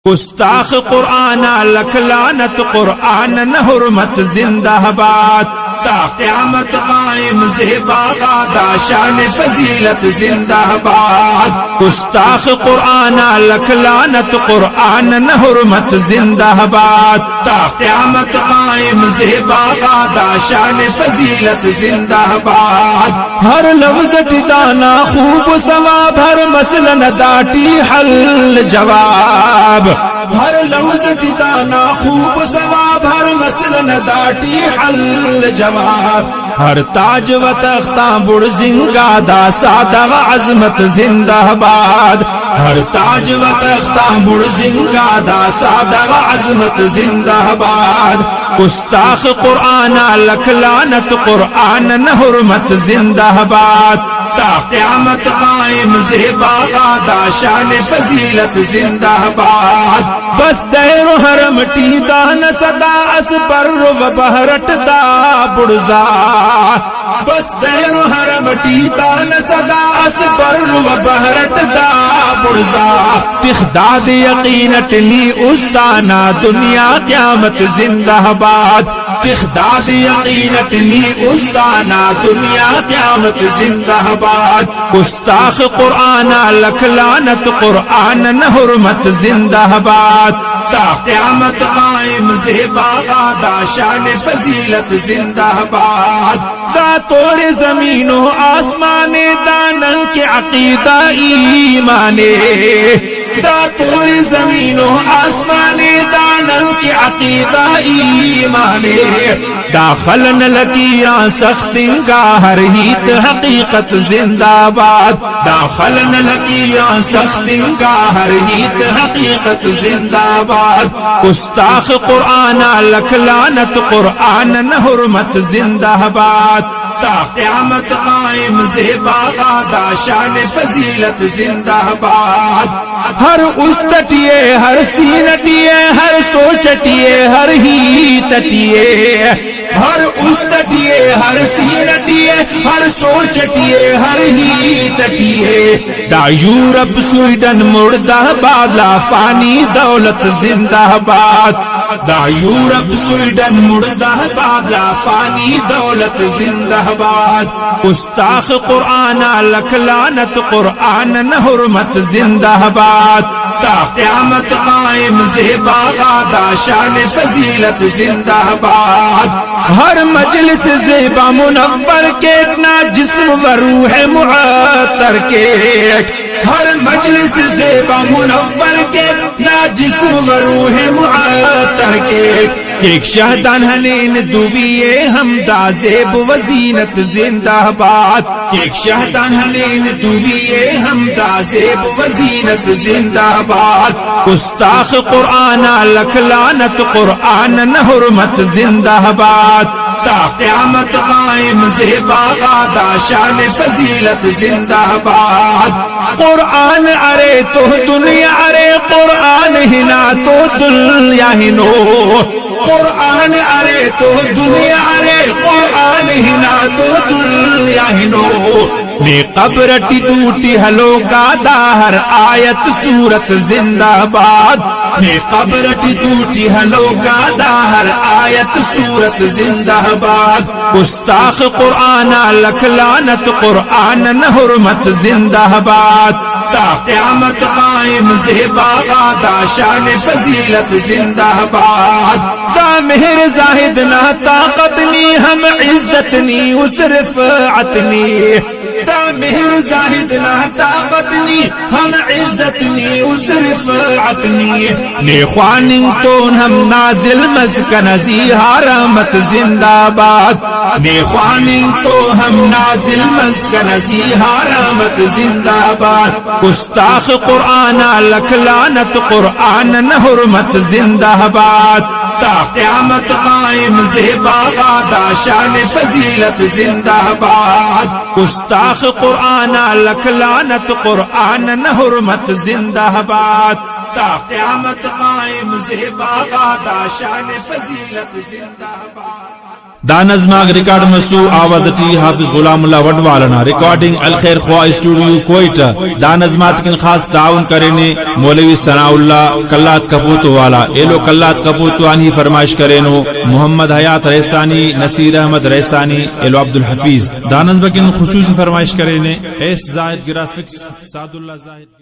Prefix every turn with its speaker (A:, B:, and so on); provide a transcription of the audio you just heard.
A: گستاخ قرآن لکھ لعنت، قرآن حرمت زندہ باد، تا قیامت قائم زیبا غادا شان فضیلت زندہ باد۔ گستاخ قرآن لکھ لعنت، قرآن حرمت زندہ باد، تا قیامت قائم زیبا غادا شان فضیلت زندہ باد۔ ہر لفظ ٹدانا خوب ثواب، ہر مسئلہ نہ ڈاٹی حل جواب، ہر لفظ ٹدانا خوب ثواب، ہر مسئلہ نہ ڈاٹی حل جواب۔ ہر تاج و تختہ بڑ زنگادا سادہ عظمت زندہ باد، ہر تاج و تختہ بڑ زنگادا سادہ عظمت زندہ باد۔ گستاخ قرآن لکھ لعنت، قرآن حرمت زندہ باد، تا قیامت قائم زیبا غادا شان فضیلت زندہ باد۔ بس دیر و حرم ٹیدان صدا اس پر رو بہرٹ دا بڑزا، بس دیر و حرم ٹیدان صدا اس پر رو بہرٹ دا بڑزا۔ تخداد یقینت لی استانا دنیا قیامت زندہ باد، تخداد یقینت لی استانا دنیا قیامت زندہ باد۔ گستاخ قرآن لکھ لعنت، قرآن حرمت زندہ باد، تا قیامت قائم زیبا غادا شان فضیلت زندہ باد۔ دا توڑ زمین و آسمان دانن کے عقیدہ ایمانے، دا توڑ زمین و آسمان دانن کے عقیدہ ایمانے۔ داخلن لکیران سختن کا ہر ہیت حقیقت زندہ باد، داخلن لکیران سختن کا ہر ہیت حقیقت زندہ باد۔ گستاخ قرآن لکھ لعنت، قرآن حرمت زندہ باد، تا قیامت قائم زیبا غادا شان فضیلت زندہ باد۔ ہر استٹیے، ہر سینٹیے، ہر سوچٹیے، ہر ہی تٹیے، ہر استٹیے، ہر سینٹیے، ہر سوچٹیے، ہر ہی تٹیے۔ دا یورپ سویڈن مردہ بالا فانی دولت زندہ باد، دا یورپ سویڈن مردہ بالا فانی دولت زندہ باد۔ گستاخ قرآن لکھ لعنت، قرآن حرمت زندہ باد، تا قیامت قائم زیبا غادا شان فضیلت زندہ باد۔ ہر مجلس زیبا منور کے نہ جسم و روح معطر کے، ہر مجلس زیبا منور کے نہ جسم و روح معطر کے۔ ایک شہدان حنین دویے ہمدا زیب و زینت زندہ باد، ایک شہدان حنین دویے ہمدا زیب و زینت زندہ باد۔ گستاخ قرآن لکھ لعنت، قرآن حرمت زندہ باد، تا قیامت قائم زیبا غادا شان فضیلت زندہ باد۔ قرآن ارے تو دنیا ارے، قرآن ہنا تو دنیا ہنو، قرآن ارے تو دنیا ارے، قرآن ہنا تو دنیا ہنو۔ نے قبر ٹوٹی ہلو کا داہر آیت صورت زندہ باد، نے قبر ٹوٹی ہلو کا داہر آیت صورت زندہ باد۔ گستاخ قرآن لکھ لعنت، قرآن حرمت زندہ باد، تا قیامت قائم زیبا غادا شان فضیلت زندہ باد۔ دا مہر زاہد نہ طاقت نی، ہم عزت نی اس رفعت نی، دا مہر زاہد نہ طاقت نی، ہم عزت نی اس رفعت نی۔ نے خواننگ تون ہم نازل مسکن ازی حرمت زندہ باد، نے خواننگ تو ہم نازل مسکن ازی حرمت زندہ باد۔ گستاخ قرآن لکھ لعنت، قرآن حرمت زندہ باد، تا قیامت قائم زیبا غادا شان فضیلت زندہ باد۔ گستاخ قرآن لکھ لعنت، قرآن حرمت زندہ باد، تا قیامت قائم زیبا غادا شان فضیلت زندہ باد۔ دا نظماغ ریکارڈ مسو آواز ٹی حافظ غلام اللہ وڈوالنا ریکارڈنگ الخیر خواہ اسٹوڈیو کوئٹہ دا نظمات کن خاص تعاون کرنے مولوی ثناء اللہ کلات کپوتو والا ایلو کلات کپوتو انی فرمائش کرنو محمد حیات ریستانی نصیر احمد ریستانی ایلو عبد الحفیظ دا نظم کن خصوصی فرمائش کرنے ایس زاہد گرافکس سعد اللہ زاہد